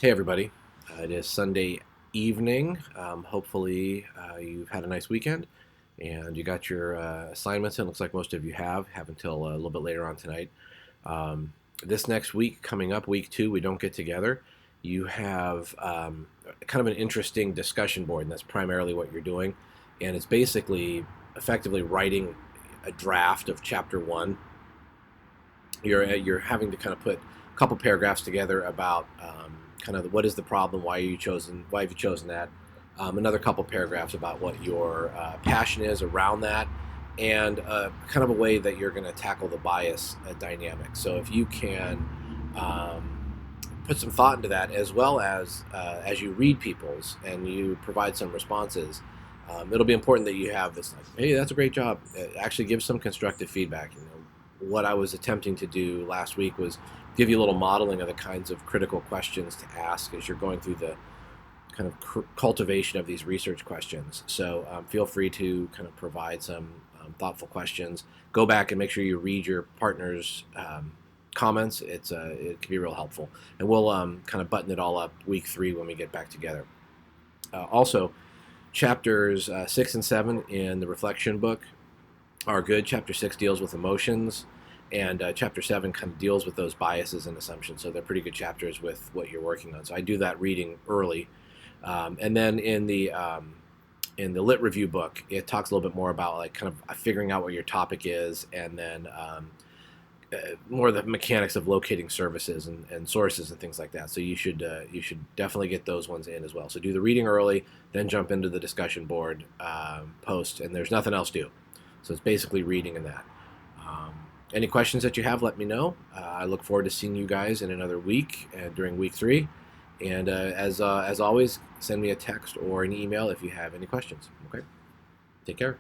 Hey everybody, it is Sunday evening. Hopefully you've had a nice weekend and you got your assignments in. Looks like most of you have until a little bit later on tonight. Um, this next week coming up, week 2, we don't get together. You have kind of an interesting discussion board, and that's primarily what you're doing. And it's basically effectively writing a draft of chapter 1. You're having to kind of put a couple paragraphs together about kind of what is the problem, why have you chosen that, another couple paragraphs about what your passion is around that, and kind of a way that you're going to tackle the bias dynamic. So if you can put some thought into that, as you read people's and you provide some responses. It'll be important that you have this, like, hey, that's a great job. Actually, give some constructive feedback. What I was attempting to do last week was give you a little modeling of the kinds of critical questions to ask as you're going through the kind of cultivation of these research questions. So feel free to kind of provide some thoughtful questions. Go back and make sure you read your partner's comments. It can be real helpful, and we'll kind of button it all up week 3 when we get back together. Also, chapters 6 and 7 in the reflection book are good. Chapter 6 deals with emotions, and chapter 7 kind of deals with those biases and assumptions. So they're pretty good chapters with what you're working on. So I do that reading early, and then in the lit review book, it talks a little bit more about like kind of figuring out what your topic is, and then more of the mechanics of locating services and sources and things like that. So you should definitely get those ones in as well. So do the reading early, then jump into the discussion board post, and there's nothing else due. So it's basically reading and that. Any questions that you have, let me know. I look forward to seeing you guys in another week during week 3. And as always, send me a text or an email if you have any questions. Okay? Take care.